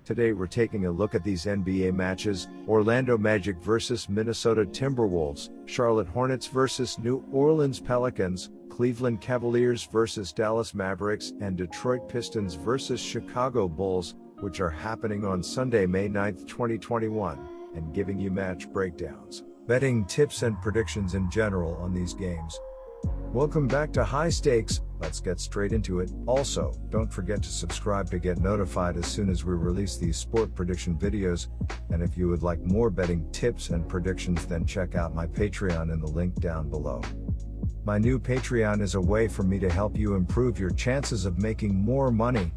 Today we're taking a look at these NBA matches: Orlando Magic vs Minnesota Timberwolves, Charlotte Hornets vs New Orleans Pelicans, Cleveland Cavaliers vs Dallas Mavericks, and Detroit Pistons vs Chicago Bulls, which are happening on Sunday, May 9, 2021, and giving you match breakdowns, betting tips and predictions in general on these games. Welcome back to High Stakes. Let's get straight into it. Also, don't forget to subscribe to get notified as soon as we release these sport prediction videos. And if you would like more betting tips and predictions, then check out my Patreon in the link down below. My new Patreon is a way for me to help you improve your chances of making more money.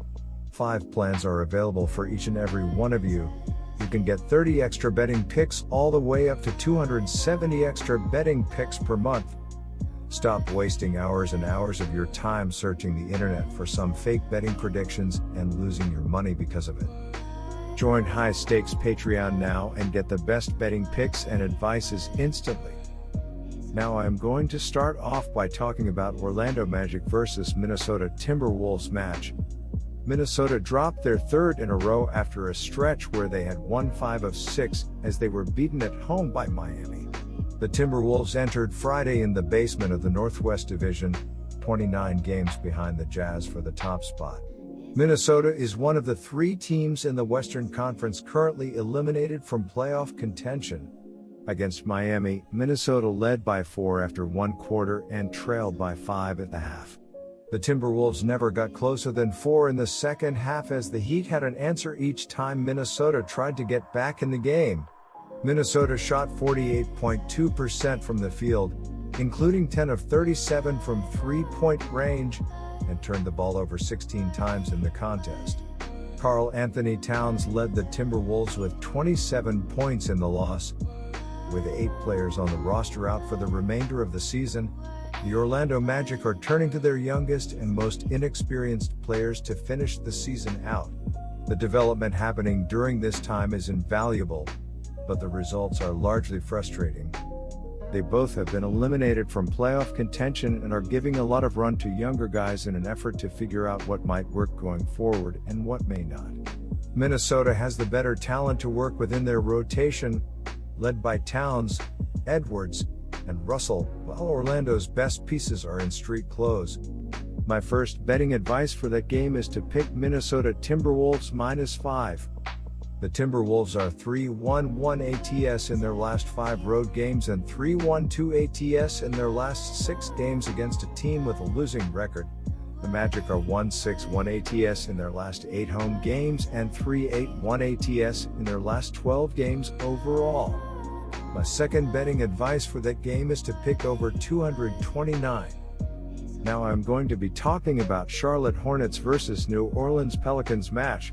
5 plans are available for each and every one of you. You can get 30 extra betting picks all the way up to 270 extra betting picks per month. Stop wasting hours and hours of your time searching the internet for some fake betting predictions and losing your money because of it. Join High Stakes Patreon now and get the best betting picks and advices instantly. Now I am going to start off by talking about Orlando Magic vs Minnesota Timberwolves match. Minnesota dropped their third in a row after a stretch where they had won 5 of 6 as they were beaten at home by Miami. The Timberwolves entered Friday in the basement of the Northwest Division, 29 games behind the Jazz for the top spot. Minnesota is one of the 3 teams in the Western Conference currently eliminated from playoff contention. Against Miami, Minnesota led by 4 after 1 quarter and trailed by 5 at the half. The Timberwolves never got closer than 4 in the second half as the Heat had an answer each time Minnesota tried to get back in the game. Minnesota shot 48.2% from the field, including 10 of 37 from three-point range, and turned the ball over 16 times in the contest. Karl Anthony Towns led the Timberwolves with 27 points in the loss. With 8 players on the roster out for the remainder of the season, the Orlando Magic are turning to their youngest and most inexperienced players to finish the season out. The development happening during this time is invaluable, but the results are largely frustrating. They both have been eliminated from playoff contention and are giving a lot of run to younger guys in an effort to figure out what might work going forward and what may not. Minnesota has the better talent to work within their rotation, led by Towns, Edwards, and Russell, while Orlando's best pieces are in street clothes. My first betting advice for that game is to pick Minnesota Timberwolves -5. The Timberwolves are 3-1-1 ATS in their last 5 road games and 3-1-2 ATS in their last 6 games against a team with a losing record. The Magic are 1-6-1 ATS in their last 8 home games and 3-8-1 ATS in their last 12 games overall. My second betting advice for that game is to pick over 229. Now I'm going to be talking about Charlotte Hornets vs New Orleans Pelicans match.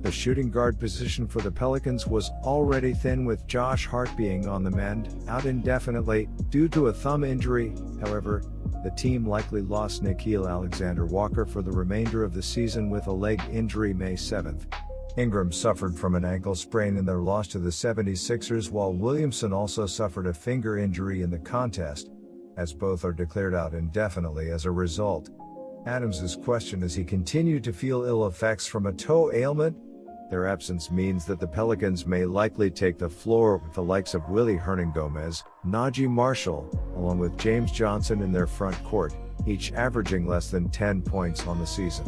The shooting guard position for the Pelicans was already thin, with Josh Hart being on the mend, out indefinitely, due to a thumb injury. However, the team likely lost Nickeil Alexander-Walker for the remainder of the season with a leg injury May 7th. Ingram suffered from an ankle sprain in their loss to the 76ers, while Williamson also suffered a finger injury in the contest, as both are declared out indefinitely as a result. Adams is questioned as he continued to feel ill effects from a toe ailment. Their absence means that the Pelicans may likely take the floor with the likes of Willy Hernangomez, Najee Marshall, along with James Johnson in their front court, each averaging less than 10 points on the season.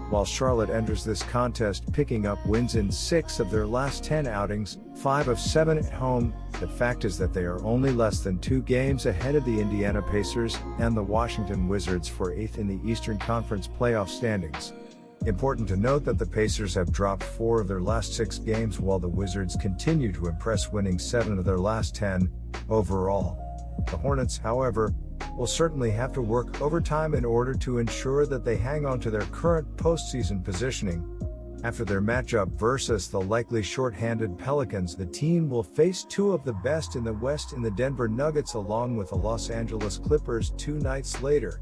While Charlotte enters this contest picking up wins in 6 of their last 10 outings, 5 of 7 at home, the fact is that they are only less than 2 games ahead of the Indiana Pacers and the Washington Wizards for 8th in the Eastern Conference playoff standings. Important to note that the Pacers have dropped 4 of their last 6 games, while the Wizards continue to impress, winning 7 of their last 10 overall. The Hornets, however, will certainly have to work overtime in order to ensure that they hang on to their current postseason positioning. After their matchup versus the likely short-handed Pelicans, the team will face 2 of the best in the West in the Denver Nuggets along with the Los Angeles Clippers 2 nights later.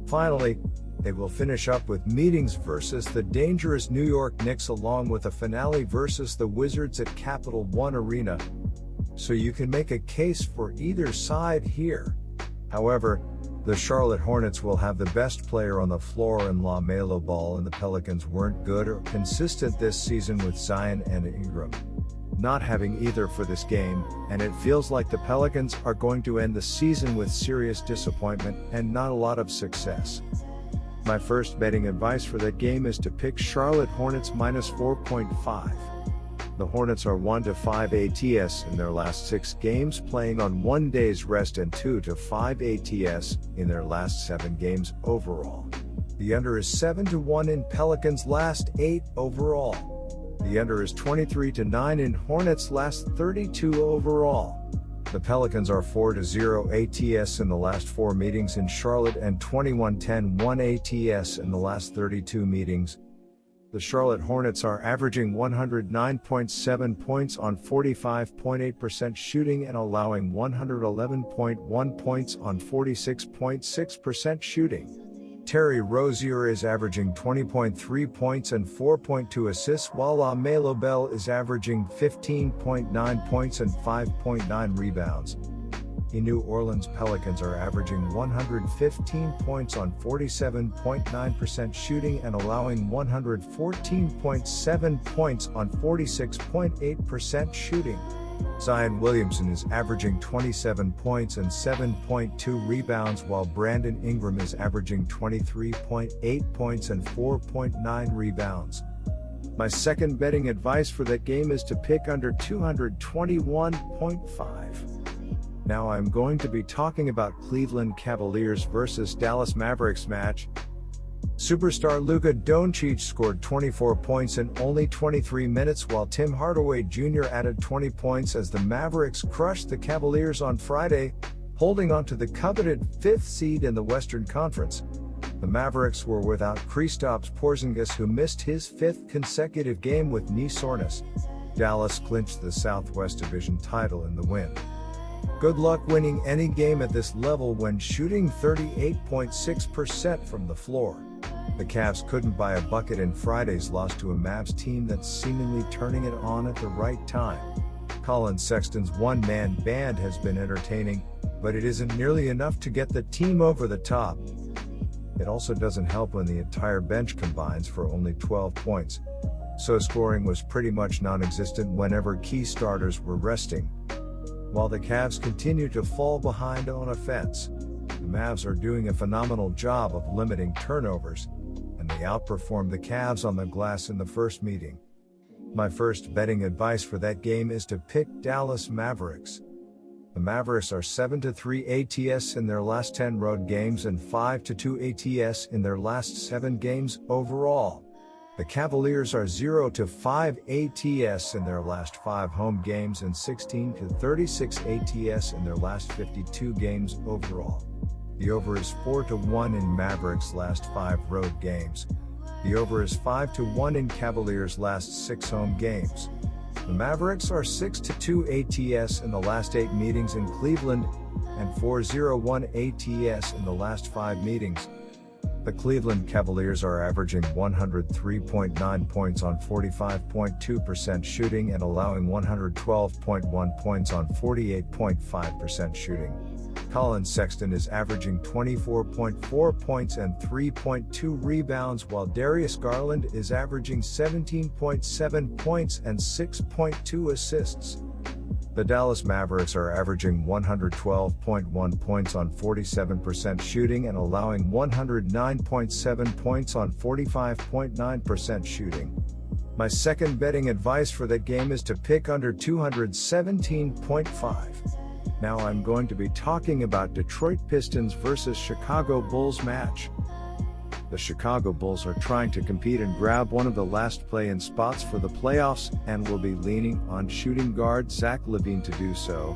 Finally, they will finish up with meetings versus the dangerous New York Knicks along with a finale versus the Wizards at Capital One Arena. So you can make a case for either side here. However, The Charlotte Hornets will have the best player on the floor in LaMelo Ball, and the Pelicans weren't good or consistent this season with Zion and Ingram not having either for this game, and it feels like the Pelicans are going to end the season with serious disappointment and not a lot of success. My first betting advice for that game is to pick Charlotte Hornets minus 4.5. The Hornets are 1-5 ATS in their last 6 games, playing on 1 day's rest, and 2-5 ATS in their last 7 games overall. The under is 7-1 in Pelicans' last 8 overall. The under is 23-9 in Hornets' last 32 overall. The Pelicans are 4-0 ATS in the last 4 meetings in Charlotte and 21-10-1 ATS in the last 32 meetings. The Charlotte Hornets are averaging 109.7 points on 45.8% shooting and allowing 111.1 points on 46.6% shooting. Terry Rozier is averaging 20.3 points and 4.2 assists, while LaMelo Ball is averaging 15.9 points and 5.9 rebounds. The New Orleans Pelicans are averaging 115 points on 47.9% shooting and allowing 114.7 points on 46.8% shooting. Zion Williamson is averaging 27 points and 7.2 rebounds, while Brandon Ingram is averaging 23.8 points and 4.9 rebounds. My second betting advice for that game is to pick under 221.5. Now I'm going to be talking about Cleveland Cavaliers versus Dallas Mavericks match. Superstar Luka Doncic scored 24 points in only 23 minutes, while Tim Hardaway Jr. added 20 points as the Mavericks crushed the Cavaliers on Friday, holding on to the coveted 5th seed in the Western Conference. The Mavericks were without Kristaps Porzingis, who missed his 5th consecutive game with knee soreness. Dallas clinched the Southwest Division title in the win. Good luck winning any game at this level when shooting 38.6% from the floor. The Cavs couldn't buy a bucket in Friday's loss to a Mavs team that's seemingly turning it on at the right time. Colin Sexton's one-man band has been entertaining, but it isn't nearly enough to get the team over the top. It also doesn't help when the entire bench combines for only 12 points, so scoring was pretty much non-existent whenever key starters were resting. While the Cavs continue to fall behind on offense, the Mavs are doing a phenomenal job of limiting turnovers, and they outperformed the Cavs on the glass in the first meeting. My first betting advice for that game is to pick Dallas Mavericks. The Mavericks are 7-3 ATS in their last 10 road games and 5-2 ATS in their last 7 games overall. The Cavaliers are 0-5 ATS in their last 5 home games and 16-36 ATS in their last 52 games overall. The over is 4-1 in Mavericks' last 5 road games. The over is 5-1 in Cavaliers' last 6 home games. The Mavericks are 6-2 ATS in the last 8 meetings in Cleveland and 4-0-1 ATS in the last 5 meetings. The Cleveland Cavaliers are averaging 103.9 points on 45.2% shooting and allowing 112.1 points on 48.5% shooting. Colin Sexton is averaging 24.4 points and 3.2 rebounds, while Darius Garland is averaging 17.7 points and 6.2 assists. The Dallas Mavericks are averaging 112.1 points on 47% shooting and allowing 109.7 points on 45.9% shooting. My second betting advice for that game is to pick under 217.5. Now I'm going to be talking about Detroit Pistons versus Chicago Bulls match. The Chicago Bulls are trying to compete and grab one of the last play-in spots for the playoffs and will be leaning on shooting guard Zach LaVine to do so.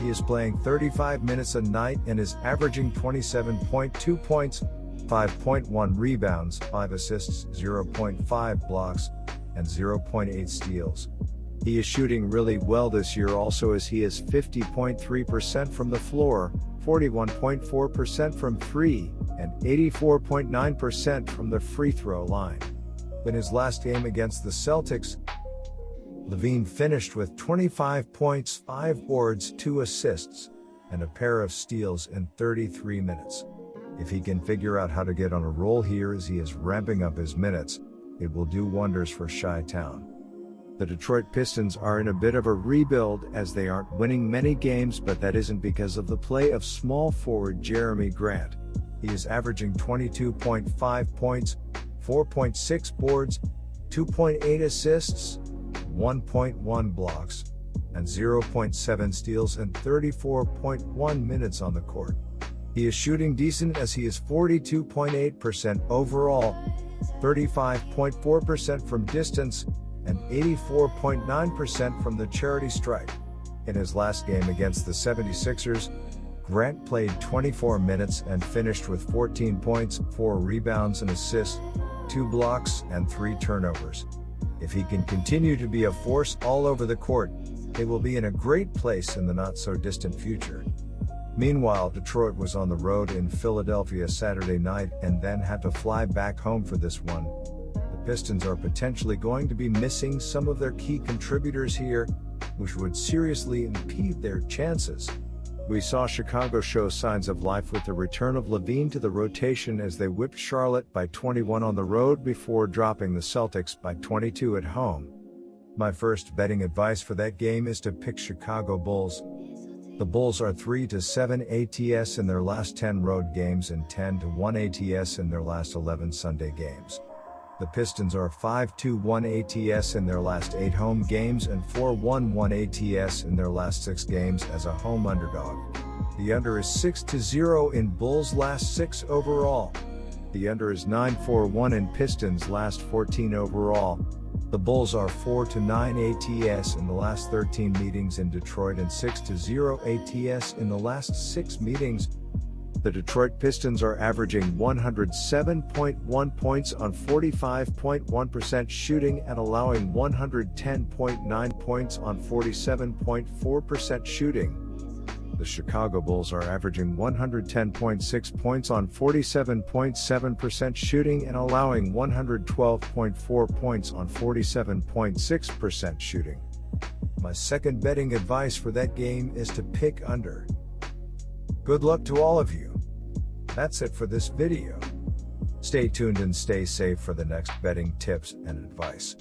He is playing 35 minutes a night and is averaging 27.2 points, 5.1 rebounds, 5 assists, 0.5 blocks, and 0.8 steals. He is shooting really well this year also, as he is 50.3% from the floor, 41.4% from 3, and 84.9% from the free throw line. In his last game against the Celtics, LaVine finished with 25 points, 5 boards, 2 assists. and a pair of steals in 33 minutes. If he can figure out how to get on a roll here as he is ramping up his minutes, it will do wonders for Chi-Town. The Detroit Pistons are in a bit of a rebuild as they aren't winning many games, but that isn't because of the play of small forward Jeremy Grant. He is averaging 22.5 points, 4.6 boards, 2.8 assists, 1.1 blocks, and 0.7 steals in 34.1 minutes on the court. He is shooting decent as he is 42.8% overall, 35.4% from distance, and 84.9% from the charity stripe. In his last game against the 76ers, Grant played 24 minutes and finished with 14 points, 4 rebounds and assists, 2 blocks, and 3 turnovers. If he can continue to be a force all over the court, they will be in a great place in the not-so-distant future. Meanwhile, Detroit was on the road in Philadelphia Saturday night and then had to fly back home for this one. The Pistons are potentially going to be missing some of their key contributors here, which would seriously impede their chances. We saw Chicago show signs of life with the return of LaVine to the rotation as they whipped Charlotte by 21 on the road before dropping the Celtics by 22 at home. My first betting advice for that game is to pick Chicago Bulls. The Bulls are 3-7 ATS in their last 10 road games and 10-1 ATS in their last 11 Sunday games. The Pistons are 5-1 ATS in their last 8 home games and 4-1 ATS in their last 6 games as a home underdog. The under is 6-0 in Bulls' last 6 overall. The under is 9-1 in Pistons' last 14 overall. The Bulls are 4-9 ATS in the last 13 meetings in Detroit and 6-0 ATS in the last 6 meetings. The Detroit Pistons are averaging 107.1 points on 45.1% shooting and allowing 110.9 points on 47.4% shooting. The Chicago Bulls are averaging 110.6 points on 47.7% shooting and allowing 112.4 points on 47.6% shooting. My second betting advice for that game is to pick under. Good luck to all of you. That's it for this video. Stay tuned and stay safe for the next betting tips and advice.